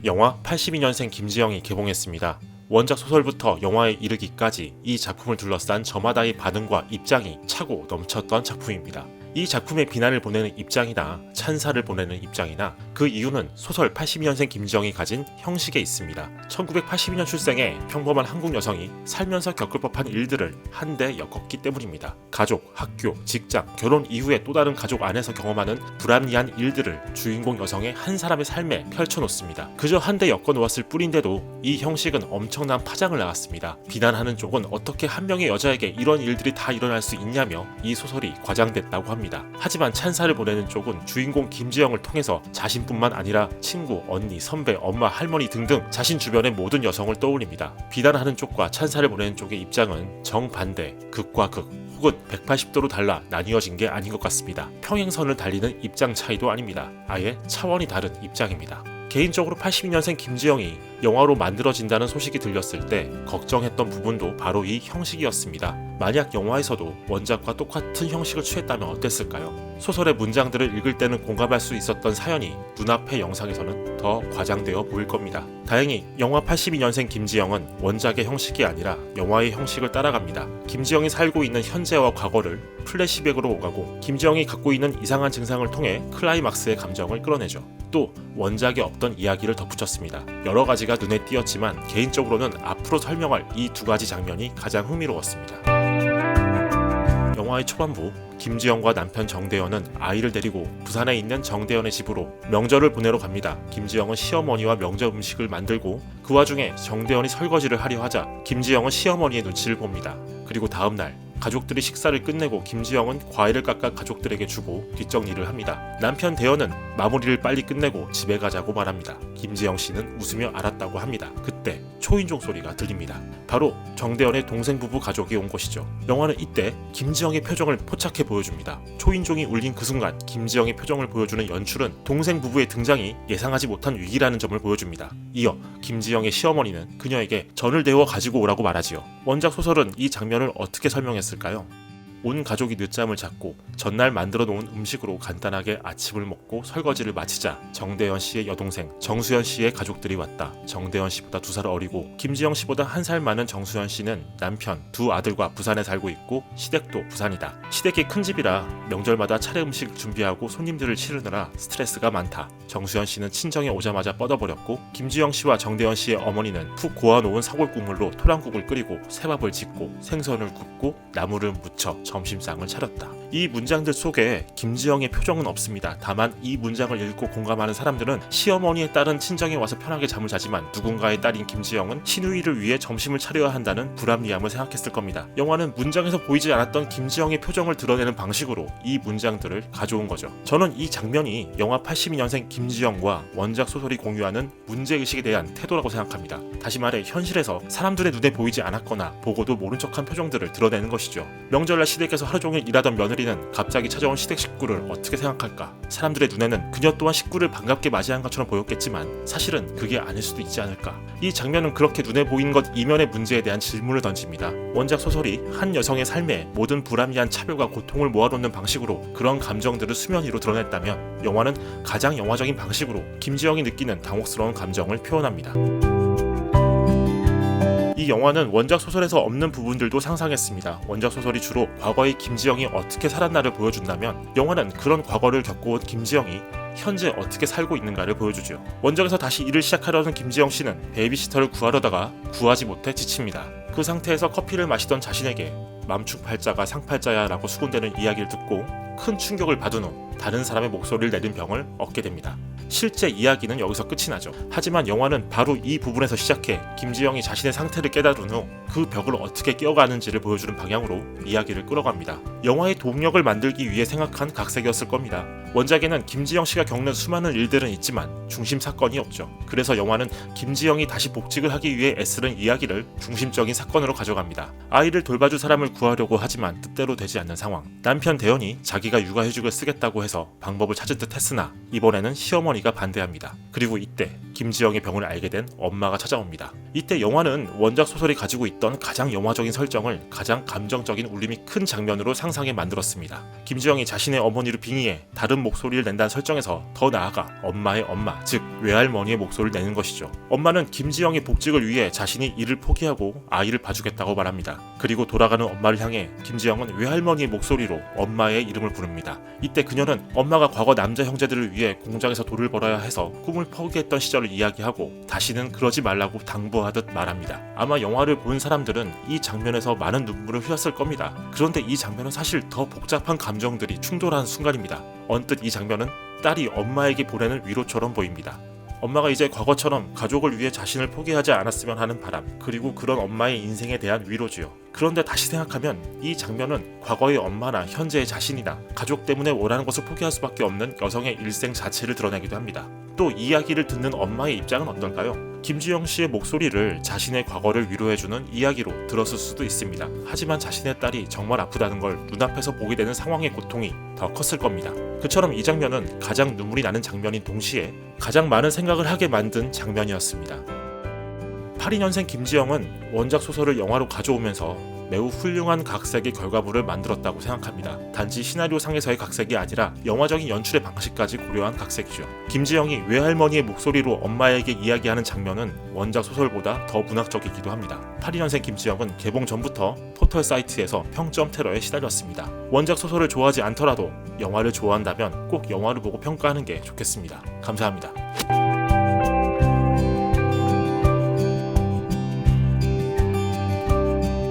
영화 82년생 김지영이 개봉했습니다. 원작 소설부터 영화에 이르기까지 이 작품을 둘러싼 저마다의 반응과 입장이 차고 넘쳤던 작품입니다. 이 작품에 비난을 보내는 입장이나 찬사를 보내는 입장이나 그 이유는 소설 82년생 김지영이 가진 형식에 있습니다. 1982년 출생의 평범한 한국 여성이 살면서 겪을 법한 일들을 한데 엮었기 때문입니다. 가족, 학교, 직장, 결혼 이후에 또 다른 가족 안에서 경험하는 불합리한 일들을 주인공 여성의 한 사람의 삶에 펼쳐놓습니다. 그저 한데 엮어놓았을 뿐인데도 이 형식은 엄청난 파장을 낳았습니다. 비난하는 쪽은 어떻게 한 명의 여자에게 이런 일들이 다 일어날 수 있냐며 이 소설이 과장됐다고 합니다. 하지만 찬사를 보내는 쪽은 주인공 김지영을 통해서 자신뿐만 아니라 친구, 언니, 선배, 엄마, 할머니 등등 자신 주변의 모든 여성을 떠올립니다. 비난하는 쪽과 찬사를 보내는 쪽의 입장은 정반대, 극과 극 혹은 180도로 달라 나뉘어진 게 아닌 것 같습니다. 평행선을 달리는 입장 차이도 아닙니다. 아예 차원이 다른 입장입니다. 개인적으로 82년생 김지영이 영화로 만들어진다는 소식이 들렸을 때 걱정했던 부분도 바로 이 형식이었습니다. 만약 영화에서도 원작과 똑같은 형식을 취했다면 어땠을까요? 소설의 문장들을 읽을 때는 공감할 수 있었던 사연이 눈앞의 영상에서는 더 과장되어 보일 겁니다. 다행히 영화 82년생 김지영은 원작의 형식이 아니라 영화의 형식을 따라갑니다. 김지영이 살고 있는 현재와 과거를 플래시백으로 오가고 김지영이 갖고 있는 이상한 증상을 통해 클라이막스의 감정을 끌어내죠. 또 원작에 없던 이야기를 덧붙였습니다. 여러 가지가 눈에 띄었지만 개인적으로는 앞으로 설명할 이 두 가지 장면이 가장 흥미로웠습니다. 영화의 초반부, 김지영과 남편 정대현은 아이를 데리고 부산에 있는 정대현의 집으로 명절을 보내러 갑니다. 김지영은 시어머니와 명절 음식을 만들고 그 와중에 정대현이 설거지를 하려 하자 김지영은 시어머니의 눈치를 봅니다. 그리고 다음날 가족들이 식사를 끝내고 김지영은 과일을 깎아 가족들에게 주고 뒷정리를 합니다. 남편 대현은 마무리를 빨리 끝내고 집에 가자고 말합니다. 김지영 씨는 웃으며 알았다고 합니다. 그때 초인종 소리가 들립니다. 바로 정대현의 동생 부부 가족이 온 것이죠. 영화는 이때 김지영의 표정을 포착해 보여줍니다. 초인종이 울린 그 순간 김지영의 표정을 보여주는 연출은 동생 부부의 등장이 예상하지 못한 위기라는 점을 보여줍니다. 이어 김지영의 시어머니는 그녀에게 전을 데워 가지고 오라고 말하지요. 원작 소설은 이 장면을 어떻게 설명했을까요? 온 가족이 늦잠을 잤고 전날 만들어 놓은 음식으로 간단하게 아침을 먹고 설거지를 마치자 정대현 씨의 여동생 정수현 씨의 가족들이 왔다. 정대현 씨보다 2살 어리고 김지영 씨보다 1살 많은 정수현 씨는 남편, 2 아들과 부산에 살고 있고 시댁도 부산이다. 시댁이 큰 집이라 명절마다 차례 음식 준비하고 손님들을 치르느라 스트레스가 많다. 정수현 씨는 친정에 오자마자 뻗어버렸고 김지영 씨와 정대현 씨의 어머니는 푹 고아놓은 사골 국물로 토랑국을 끓이고 새밥을 짓고 생선을 굽고 나물을 무쳐 점심상을 차렸다. 이 문장들 속에 김지영의 표정은 없습니다. 다만 이 문장을 읽고 공감하는 사람들은 시어머니의 딸은 친정에 와서 편하게 잠을 자지만 누군가의 딸인 김지영은 시누이를 위해 점심을 차려야 한다는 불합리함을 생각했을 겁니다. 영화는 문장에서 보이지 않았던 김지영의 표정을 드러내는 방식으로 이 문장들을 가져온 거죠. 저는 이 장면이 영화 82년생 김지영과 원작 소설이 공유하는 문제의식에 대한 태도라고 생각합니다. 다시 말해 현실에서 사람들의 눈에 보이지 않았거나 보고도 모른 척한 표정들을 드러내는 것이죠. 명절날 시댁에서 하루 종일 일하던 며느리는 갑자기 찾아온 시댁 식구를 어떻게 생각할까? 사람들의 눈에는 그녀 또한 식구를 반갑게 맞이한 것처럼 보였겠지만 사실은 그게 아닐 수도 있지 않을까? 이 장면은 그렇게 눈에 보이는 것 이면의 문제에 대한 질문을 던집니다. 원작 소설이 한 여성의 삶에 모든 불합리한 차별과 고통을 모아놓는 방식으로 그런 감정들을 수면 위로 드러냈다면 영화는 가장 영화적인 방식으로 김지영이 느끼는 당혹스러운 감정을 표현합니다. 이 영화는 원작 소설에서 없는 부분들도 상상했습니다. 원작 소설이 주로 과거의 김지영이 어떻게 살았나를 보여준다면 영화는 그런 과거를 겪어온 김지영이 현재 어떻게 살고 있는가를 보여주죠. 원작에서 다시 일을 시작하려는 김지영 씨는 베이비시터를 구하려다가 구하지 못해 지칩니다. 그 상태에서 커피를 마시던 자신에게 맘축팔자가 상팔자야 라고 수군대는 이야기를 듣고 큰 충격을 받은 후 다른 사람의 목소리를 내는 병을 얻게 됩니다. 실제 이야기는 여기서 끝이 나죠. 하지만 영화는 바로 이 부분에서 시작해 김지영이 자신의 상태를 깨달은 후 그 벽을 어떻게 깨어가는지를 보여주는 방향으로 이야기를 끌어갑니다. 영화의 동력을 만들기 위해 생각한 각색이었을 겁니다. 원작에는 김지영 씨가 겪는 수많은 일들은 있지만 중심 사건이 없죠. 그래서 영화는 김지영이 다시 복직을 하기 위해 애쓰는 이야기를 중심적인 사건으로 가져갑니다. 아이를 돌봐줄 사람을 구하려고 하지만 뜻대로 되지 않는 상황. 남편 대현이 자기가 육아휴직을 쓰겠다고 해서 방법을 찾을 듯 했으나 이번에는 시어머니가 반대합니다. 그리고 이때 김지영의 병을 알게 된 엄마가 찾아옵니다. 이때 영화는 원작 소설이 가지고 있던 가장 영화적인 설정을 가장 감정적인 울림이 큰 장면으로 상상해 만들었습니다. 김지영이 자신의 어머니를 빙의해 다른 목소리를 낸다는 설정에서 더 나아가 엄마의 엄마, 즉 외할머니의 목소리를 내는 것이죠. 엄마는 김지영의 복직을 위해 자신이 일을 포기하고 아이를 봐주겠다고 말합니다. 그리고 돌아가는 엄마를 향해 김지영은 외할머니의 목소리로 엄마의 이름을 부릅니다. 이때 그녀는 엄마가 과거 남자 형제들을 위해 공장에서 돈을 벌어야 해서 꿈을 포기했던 시절을 이야기하고 다시는 그러지 말라고 당부하듯 말합니다. 아마 영화를 본 사람들은 이 장면에서 많은 눈물을 흘렸을 겁니다. 그런데 이 장면은 사실 더 복잡한 감정들이 충돌하는 순간입니다. 언뜻 이 장면은 딸이 엄마에게 보내는 위로처럼 보입니다. 엄마가 이제 과거처럼 가족을 위해 자신을 포기하지 않았으면 하는 바람, 그리고 그런 엄마의 인생에 대한 위로지요. 그런데 다시 생각하면 이 장면은 과거의 엄마나 현재의 자신이나 가족 때문에 원하는 것을 포기할 수밖에 없는 여성의 일생 자체를 드러내기도 합니다. 또 이야기를 듣는 엄마의 입장은 어떨까요? 김지영 씨의 목소리를 자신의 과거를 위로해주는 이야기로 들었을 수도 있습니다. 하지만 자신의 딸이 정말 아프다는 걸 눈앞에서 보게 되는 상황의 고통이 더 컸을 겁니다. 그처럼 이 장면은 가장 눈물이 나는 장면인 동시에 가장 많은 생각을 하게 만든 장면이었습니다. 82년생 김지영은 원작 소설을 영화로 가져오면서 매우 훌륭한 각색의 결과물을 만들었다고 생각합니다. 단지 시나리오상에서의 각색이 아니라 영화적인 연출의 방식까지 고려한 각색이죠. 김지영이 외할머니의 목소리로 엄마에게 이야기하는 장면은 원작 소설보다 더 문학적이기도 합니다. 82년생 김지영은 개봉 전부터 포털 사이트에서 평점 테러에 시달렸습니다. 원작 소설을 좋아하지 않더라도 영화를 좋아한다면 꼭 영화를 보고 평가하는 게 좋겠습니다. 감사합니다.